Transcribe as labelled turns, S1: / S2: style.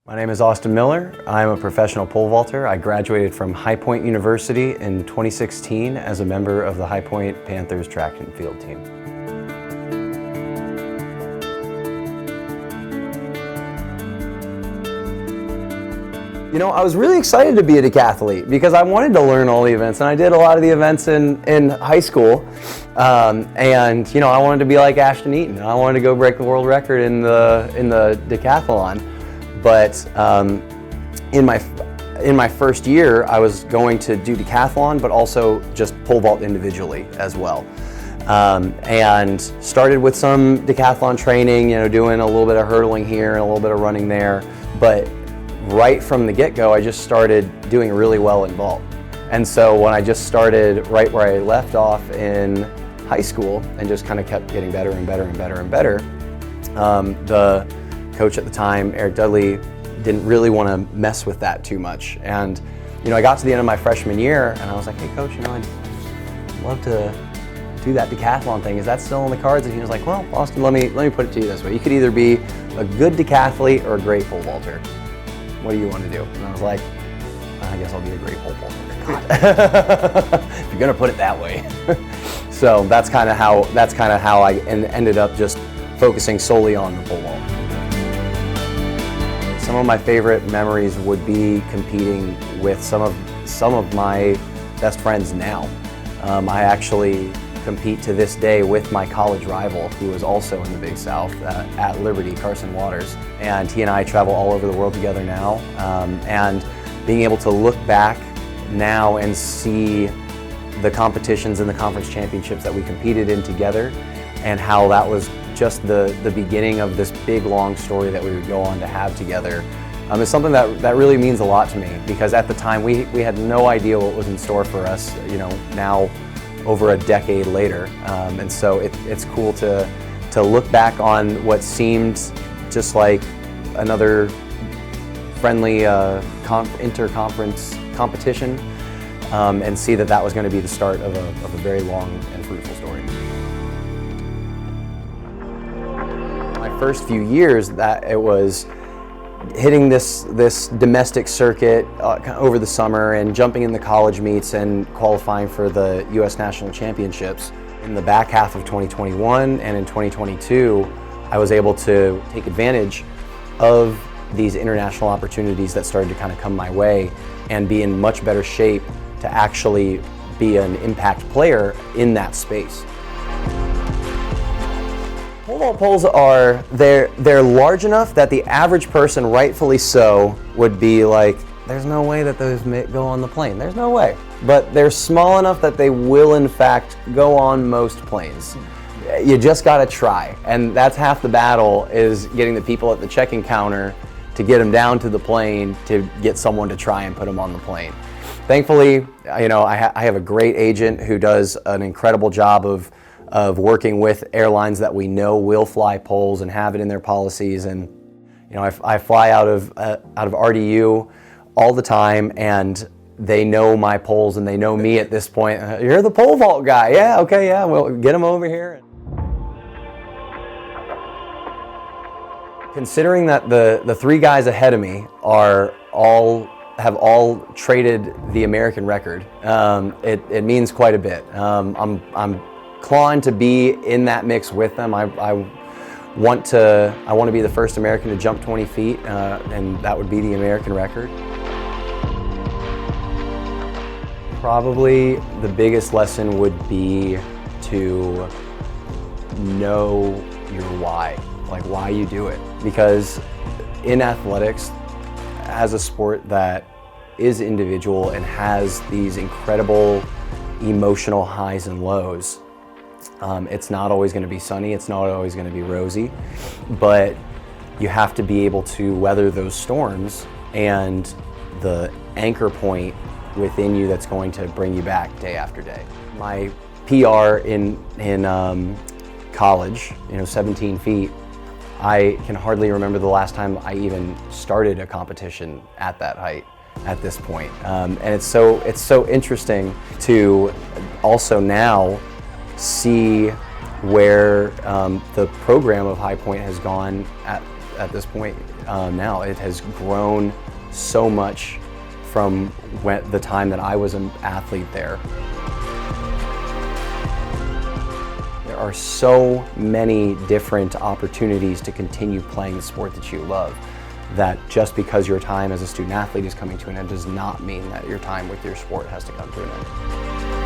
S1: My name is Austin Miller. I'm a professional pole vaulter. I graduated from High Point University in 2016 as a member of the High Point Panthers track and field team. You know, I was really excited to be a decathlete because I wanted to learn all the events, and I did a lot of the events in high school. And you know, I wanted to be like Ashton Eaton. I wanted to go break the world record in the decathlon. But in my first year, I was going to do decathlon, but also just pole vault individually as well. And started with some decathlon training, you know, doing a little bit of hurdling here and a little bit of running there. But right from the get-go, I just started doing really well in vault. And so when I just started right where I left off in high school and just kind of kept getting better and better and better and better, the coach at the time, Eric Dudley, didn't really want to mess with that too much. And you know, I got to the end of my freshman year and I was like, hey coach, you know, I'd love to do that decathlon thing. Is that still in the cards? And he was like, well, Austin, let me put it to you this way. You could either be a good decathlete or a great pole vaulter. What do you want to do? And I was like, I guess I'll be a great pole vaulter. If you're gonna put it that way. So that's kind of how I ended up just focusing solely on the pole vault. Some of my favorite memories would be competing with some of my best friends now. I actually compete to this day with my college rival, who is also in the Big South at Liberty, Carson Waters. And he and I travel all over the world together now. And being able to look back now and see the competitions and the conference championships that we competed in together, and how that was just the beginning of this big long story that we would go on to have together, is something that really means a lot to me, because at the time we had no idea what was in store for us, you know, now over a decade later. And so it's cool to look back on what seemed just like another friendly inter-conference competition, and see that was going to be the start of a very long and fruitful story. My first few years, that it was hitting this domestic circuit over the summer and jumping in the college meets and qualifying for the U.S. National Championships. In the back half of 2021 and in 2022, I was able to take advantage of these international opportunities that started to kind of come my way and be in much better shape to actually be an impact player in that space. Pole vault poles they're large enough that the average person, rightfully so, would be like, there's no way that those go on the plane. There's no way. But they're small enough that they will in fact go on most planes. You just gotta try. And that's half the battle, is getting the people at the check-in counter to get them down to the plane, to get someone to try and put them on the plane. Thankfully, you know, I have a great agent who does an incredible job of working with airlines that we know will fly poles and have it in their policies. And you know, I fly out of RDU all the time, and they know my poles and they know me at this point. You're the pole vault guy. Yeah, okay, yeah, well, get them over here. Considering that the three guys ahead of me have all traded the American record, it means quite a bit. I'm clawing to be in that mix with them. I want to be the first American to jump 20 feet, and that would be the American record. Probably the biggest lesson would be to know your why, like why you do it. Because in athletics, as a sport that is individual and has these incredible emotional highs and lows, it's not always going to be sunny, it's not always going to be rosy, but you have to be able to weather those storms, and the anchor point within you that's going to bring you back day after day. My PR in college, you know, 17 feet, I can hardly remember the last time I even started a competition at that height at this point. And it's so interesting to also now see where the program of High Point has gone at this point. now. It has grown so much from the time that I was an athlete there. There are so many different opportunities to continue playing the sport that you love, that just because your time as a student athlete is coming to an end does not mean that your time with your sport has to come to an end.